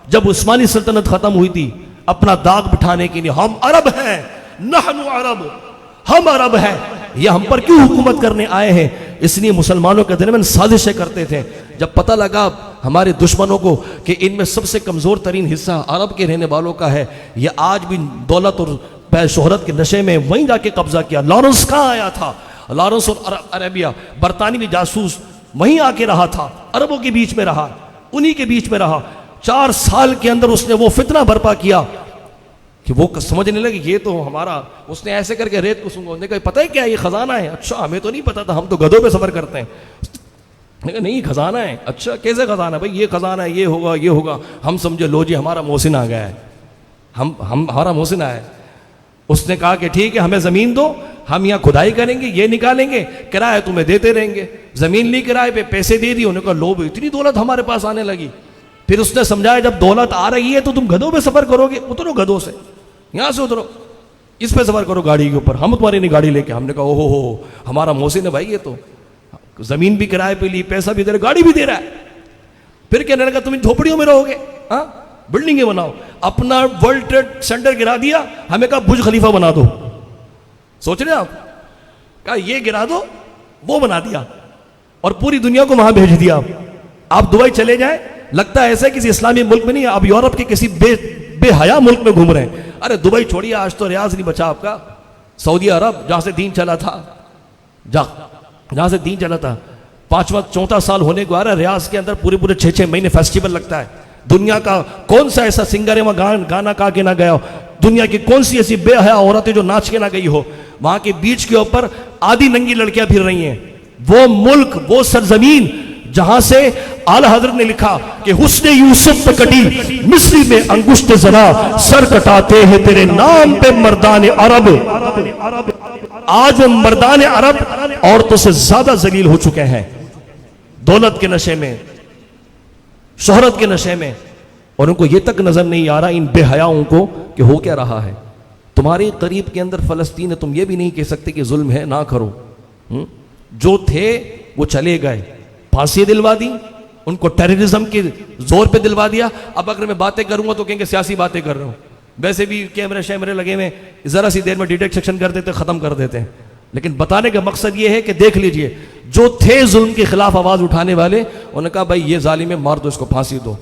جب عثمانی سلطنت ختم ہوئی تھی اپنا داغ بٹھانے کے لیے، ہم عرب ہیں، نحن عرب، ہم عرب ہیں، یہ ہم پر کیوں حکومت کرنے آئے ہیں؟ اس لیے مسلمانوں کے درمیان سازشیں کرتے تھے. جب پتہ لگا ہمارے دشمنوں کو کہ ان میں سب سے کمزور ترین حصہ عرب کے رہنے والوں کا ہے، یہ آج بھی دولت اور شہرت کے نشے میں وہیں جا کے قبضہ کیا. لارنس کہاں آیا تھا؟ لارنس اور عربیہ برطانوی جاسوس وہیں آ کے رہا تھا، عربوں کے بیچ میں رہا، انہی کے بیچ میں رہا. 4 سال کے اندر اس نے وہ فتنہ برپا کیا کہ وہ سمجھنے لگے یہ تو ہمارا، اس نے ایسے کر کے ریت کو سونگا. نے کہا پتہ ہے کیا یہ خزانہ ہے؟ اچھا ہمیں تو نہیں پتا تھا، ہم تو گدھوں پہ سفر کرتے ہیں. نے کہا نہیں خزانہ ہے. اچھا کیسے خزانہ ہے؟ بھائی یہ خزانہ ہے، یہ ہوگا یہ ہوگا. ہم سمجھے لو جی ہمارا محسن آ گیا ہے، ہمارا محسن آیا ہے. اس نے کہا کہ ٹھیک ہے ہمیں زمین دو، ہم یہاں کھدائی کریں گے، یہ نکالیں گے، کرایہ تمہیں دیتے رہیں گے. زمین لی کرایہ پہ، پیسے دے دی. انہوں نے کہا لو اتنی دولت ہمارے پاس آنے لگی. پھر اس نے سمجھایا جب دولت آ رہی ہے تو تم گدھوں پہ سفر کرو گے، اترو گدھوں سے. یہاں سے اترو, اس پہ سفر کرو گاڑی کے اوپر, ہم تمہاری نہیں گاڑی لے کے. ہم نے کہا او ہو ہمارا محسن ہے بھائی, یہ تو زمین بھی کرائے پہ لی, پیسہ بھی دے رہا, گاڑی بھی دے رہا ہے. پھر کہنے لگا تم ان جھوپڑیوں میں رہو گے, ہاں بلڈنگیں بناؤ. اپنا ورلڈ ٹریڈ سینٹر گرا دیا, ہمیں کہا برج خلیفہ بنا دو. سوچ رہے آپ, کہا یہ گرا دو, وہ بنا دیا, اور پوری دنیا کو وہاں بھیج دیا. آپ دبئی چلے جائیں, لگتا ہے ایسے کسی اسلامی ملک میں نہیں, آپ یورپ کے کسی بے حیا ملک میں گھوم رہے ہیں. ارے دبئی چھوڑیے, آج تو ریاض نہیں بچا آپ کا. سعودی عرب جہاں سے دین چلا تھا, جہاں سے دین چلا تھا, 4واں سال ہونے کو آ رہا ہے. ریاض کے اندر پورے 6 مہینے فیسٹیول لگتا ہے. دنیا کا کون سا ایسا سنگر ہے وہاں گانا گا کے نہ گیا ہو؟ دنیا کی کون سی ایسی بے حیا عورتیں جو ناچ کے نہ گئی ہو؟ وہاں کے بیچ کے اوپر آدھی ننگی لڑکیاں پھر رہی ہیں. وہ ملک, وہ سرزمین جہاں سے اعلی حضرت نے لکھا کہ حسن یوسف پہ کٹی مصری میں انگشت زنا, سر کٹاتے ہیں تیرے نام پہ مردان عرب. آج مردان عرب عورتوں سے زیادہ ذلیل ہو چکے ہیں, دولت کے نشے میں, شہرت کے نشے میں, اور ان کو یہ تک نظر نہیں آ رہا ان بے حیاؤں کو کہ ہو کیا رہا ہے. تمہارے قریب کے اندر فلسطین ہے, تم یہ بھی نہیں کہہ سکتے کہ ظلم ہے, نہ کرو. جو تھے وہ چلے گئے, پھانسی دلوا دی, ان کو ٹیررزم کے زور پہ دلوا دیا. اب اگر میں باتیں کروں گا تو کہیں گے سیاسی باتیں کر رہا ہوں, ویسے بھی کیمرے شیمرے لگے ہوئے, ذرا سی دیر میں ڈیٹیکٹ سیکشن کر دیتے, ختم کر دیتے ہیں. لیکن بتانے کا مقصد یہ ہے کہ دیکھ لیجئے, جو تھے ظلم کے خلاف آواز اٹھانے والے, انہوں نے کہا بھائی یہ ظالم ہے, مار دو اس کو, پھانسی دو.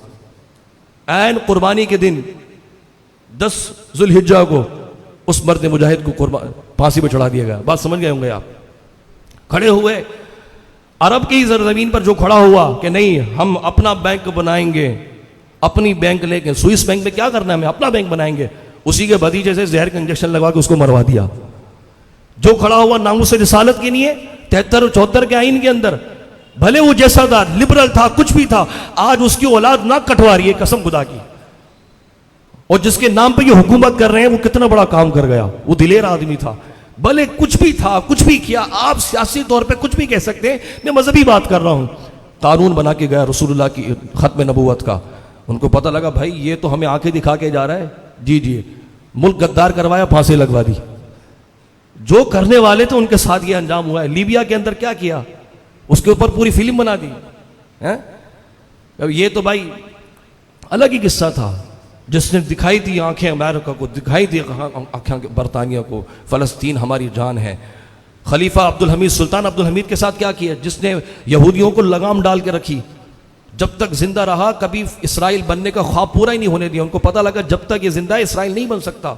عین قربانی کے دن 10 ذوالحجہ کو اس مرد مجاہد کو پھانسی پہ چڑھا دیا گیا. بات سمجھ گئے ہوں گے آپ. کھڑے ہوئے عرب کی زمین پر جو کھڑا ہوا کہ نہیں ہم اپنا بینک بنائیں گے, اپنی بینک لے کے, سوئس بینک میں کیا کرنا ہے, ہمیں اپنا بینک بنائیں گے, اسی کے بھتیجے سے زہر کا انجیکشن لگوا کے اس کو مروا دیا. جو کھڑا ہوا ناموس رسالت کے لیے 73 اور 74 کے آئین کے اندر, بھلے وہ جیسا تھا, لبرل تھا, کچھ بھی تھا, آج اس کی اولاد ناک کٹوا رہی ہے قسم خدا کی. اور جس کے نام پہ یہ حکومت کر رہے ہیں وہ کتنا بڑا کام کر گیا, وہ دلیر آدمی تھا, بھلے کچھ بھی تھا, کچھ بھی کیا. آپ سیاسی طور پہ کچھ بھی کہہ سکتے ہیں, میں مذہبی بات کر رہا ہوں. قانون بنا کے گیا رسول اللہ کی ختم نبوت کا. ان کو پتہ لگا بھائی یہ تو ہمیں آنکھیں دکھا کے جا رہا ہے, جی ملک غدار کروایا, پھانسی لگوا دی. جو کرنے والے تھے ان کے ساتھ یہ انجام ہوا ہے. لیبیا کے اندر کیا کیا, اس کے اوپر پوری فلم بنا دی. یہ تو بھائی الگ ہی قصہ تھا. جس نے دکھائی تھی آنکھیں امریکہ کو, دکھائی تھی آنکھیں برطانیہ کو, فلسطین ہماری جان ہے. خلیفہ عبدالحمید, سلطان عبدالحمید کے ساتھ کیا کیا, جس نے یہودیوں کو لگام ڈال کے رکھی, جب تک زندہ رہا کبھی اسرائیل بننے کا خواب پورا ہی نہیں ہونے دیا. ان کو پتہ لگا جب تک یہ زندہ ہے اسرائیل نہیں بن سکتا.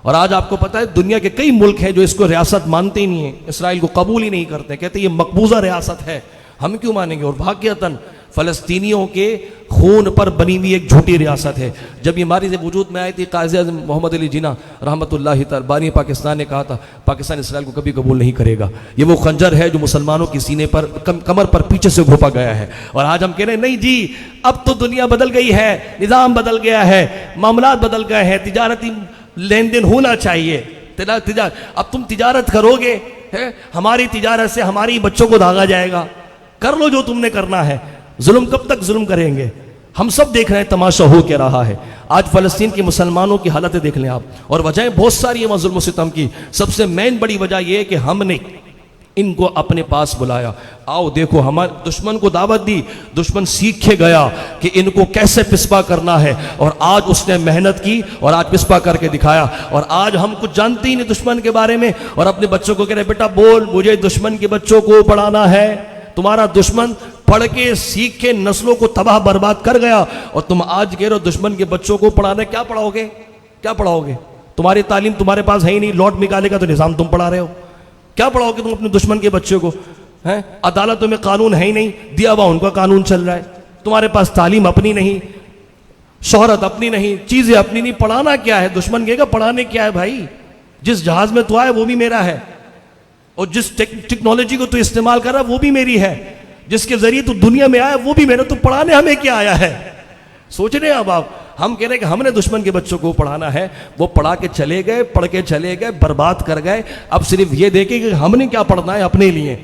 اور آج آپ کو پتہ ہے دنیا کے کئی ملک ہیں جو اس کو ریاست مانتے ہی نہیں ہیں, اسرائیل کو قبول ہی نہیں کرتے, کہتے یہ مقبوضہ ریاست ہے, ہم کیوں مانیں گے. اور واقعتاً فلسطینیوں کے خون پر بنی ہوئی ایک جھوٹی ریاست ہے. جب یہ ہماری وجود میں آئی تھی, قائد اعظم محمد علی جناح رحمۃ اللہ تعالی بانی پاکستان نے کہا تھا پاکستان اسرائیل کو کبھی قبول نہیں کرے گا. یہ وہ خنجر ہے جو مسلمانوں کی سینے پر, کمر پر پیچھے سے گھوپا گیا ہے. اور آج ہم کہہ رہے ہیں نہیں جی اب تو دنیا بدل گئی ہے, نظام بدل گیا ہے, معاملات بدل گئے ہیں, تجارتی لین دین ہونا چاہیے. اب تم تجارت کرو گے, ہماری تجارت سے ہماری بچوں کو داغا جائے گا. کر لو جو تم نے کرنا ہے. ظلم کب تک ظلم کریں گے؟ ہم سب دیکھ رہے ہیں تماشا ہو کے رہا ہے. آج فلسطین کے مسلمانوں کی حالتیں دیکھ لیں آپ, اور وجہیں بہت ساری ہیں ظلم و ستم کی. سب سے مین بڑی وجہ یہ ہے کہ ہم نے ان کو اپنے پاس بلایا. آؤ دیکھو, ہمارے دشمن کو دعوت دی, دشمن سیکھ کے گیا کہ ان کو کیسے پسپا کرنا ہے, اور آج اس نے محنت کی اور آج پسپا کر کے دکھایا. اور آج ہم کچھ جانتے ہی نہیں دشمن کے بارے میں, اور اپنے بچوں کو کہہ رہے بیٹا بول مجھے دشمن کے بچوں کو پڑھانا ہے. تمہارا دشمن پڑھ کے سیکھ کے نسلوں کو تباہ برباد کر گیا, اور تم آج کہہ رہے ہو دشمن کے بچوں کو پڑھانا. کیا پڑھاؤ گے, کیا پڑھاؤ گے؟ تمہاری تعلیم تمہارے پاس ہے ہی نہیں, لوٹ نکالے کا تو نظام تم پڑھا رہے ہو. کیا پڑھاؤ گے تم اپنے دشمن کے بچے کو؟ عدالتوں میں قانون ہے ہی نہیں, دیا ہوا ان کا قانون چل رہا ہے. تمہارے پاس تعلیم اپنی نہیں, شہرت اپنی نہیں, چیزیں اپنی نہیں. پڑھانا کیا ہے؟ دشمن کہے گا پڑھانے کیا ہے بھائی, جس جہاز میں تو آئے وہ بھی میرا ہے, اور جس ٹیکنالوجی کو تو استعمال کر رہا ہے وہ بھی میری ہے, جس کے ذریعے تو دنیا میں آیا وہ بھی میرا. تو پڑھانے ہمیں کیا آیا ہے؟ سوچ رہے ہیں اب آپ. ہم کہہ رہے ہیں کہ ہم نے دشمن کے بچوں کو پڑھانا ہے. وہ پڑھا کے چلے گئے, پڑھ کے چلے گئے, برباد کر گئے. اب صرف یہ دیکھیں کہ ہم نے کیا پڑھنا ہے اپنے لیے.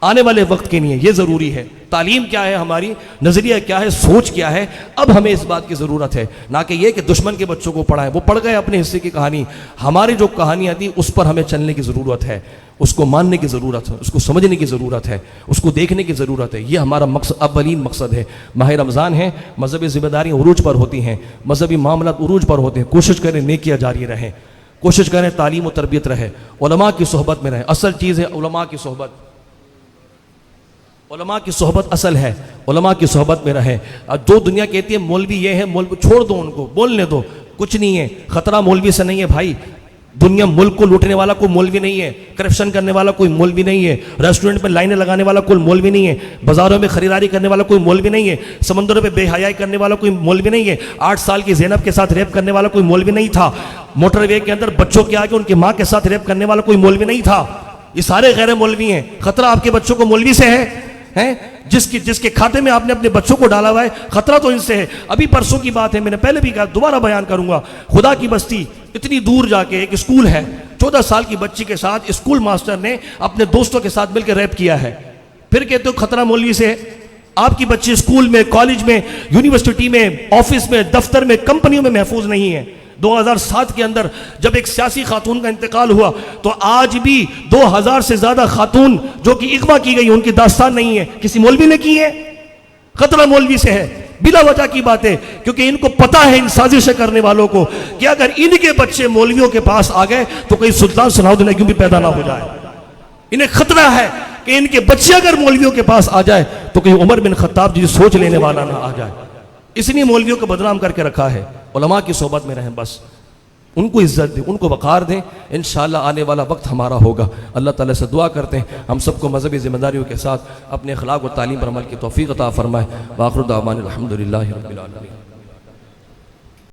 آنے والے وقت کے لیے یہ ضروری ہے. تعلیم کیا ہے ہماری, نظریہ کیا ہے, سوچ کیا ہے, اب ہمیں اس بات کی ضرورت ہے. نہ کہ یہ کہ دشمن کے بچوں کو پڑھائیں, وہ پڑھ گئے اپنے حصے کی کہانی. ہماری جو کہانیاں تھیں اس پر ہمیں چلنے کی ضرورت ہے, اس کو ماننے کی ضرورت ہے, اس کو سمجھنے کی ضرورت ہے, اس کو دیکھنے کی ضرورت ہے. یہ ہمارا مقصد, اولین مقصد ہے. ماہ رمضان ہے, مذہبی ذمہ داریاں عروج پر ہوتی ہیں, مذہبی معاملات عروج پر ہوتے ہیں. کوشش کریں نیکیاں جاری رہیں, کوشش کریں تعلیم و تربیت رہے, علماء کی صحبت میں رہیں. اصل چیز ہے علماء کی صحبت, علماء کی صحبت اصل ہے. علماء کی صحبت میں رہیں. جو دنیا کہتی ہے مولوی یہ ہے, مولوی چھوڑ دو, ان کو بولنے دو, کچھ نہیں ہے. خطرہ مولوی سے نہیں ہے بھائی. دنیا ملک کو لوٹنے والا کوئی مولوی نہیں ہے, کرپشن کرنے والا کوئی مولوی نہیں ہے, ریسٹورنٹ میں لائنیں لگانے والا کوئی مولوی نہیں ہے, بازاروں میں خریداری کرنے والا کوئی مولوی نہیں ہے, سمندروں پہ بے حیائی کرنے والا کوئی مولوی نہیں ہے, 8 سال کی زینب کے ساتھ ریپ کرنے والا کوئی مولوی نہیں تھا, موٹر وے کے اندر بچوں کے آگے ان کی ماں کے ساتھ ریپ کرنے والا کوئی مولوی نہیں تھا. یہ سارے غیر مولوی ہیں. خطرہ آپ کے بچوں کو مولوی سے ہے, جس کے کھاتے میں آپ نے اپنے بچوں کو ڈالا ہوا ہے, خطرہ تو ان سے ہے. ابھی پرسوں کی بات ہے, میں نے پہلے بھی کہا, دوبارہ بیان کروں گا. خدا کی بستی اتنی دور جا کے ایک اسکول ہے, 14 سال کی بچی کے ساتھ اسکول ماسٹر نے اپنے دوستوں کے ساتھ مل کے ریپ کیا ہے. پھر کہتے ہو خطرہ مولوی سے ہے. آپ کی بچی اسکول میں, کالج میں, یونیورسٹی میں, آفس میں, دفتر میں, کمپنیوں میں محفوظ نہیں ہے. 2007 کے اندر جب ایک سیاسی خاتون کا انتقال ہوا تو آج بھی 2000 سے زیادہ خاتون جو کہ اغوا کی گئی, ان کی داستان نہیں ہے, کسی مولوی نے کی ہے. خطرہ مولوی سے ہے, بلا وجہ کی بات ہے, کیونکہ ان کو پتا ہے, ان سازشیں کرنے والوں کو, کہ اگر ان کے بچے مولویوں کے پاس آ گئے تو کوئی سلطان صلاح الدین بھی پیدا نہ ہو جائے. انہیں خطرہ ہے کہ ان کے بچے اگر مولویوں کے پاس آ جائے تو کوئی عمر بن خطاب جی سوچ لینے والا نہ آ جائے. اس لیے مولویوں کو بدنام کر کے رکھا ہے. علماء کی صحبت میں رہیں, بس ان کو عزت دیں, ان کو وقار دیں. انشاءاللہ آنے والا وقت ہمارا ہوگا. اللہ تعالیٰ سے دعا کرتے ہیں ہم سب کو مذہبی ذمہ داریوں کے ساتھ اپنے اخلاق و تعلیم پر عمل کی توفیق عطا فرمائے. وآخر دعوانا الحمدللہ رب العالمین.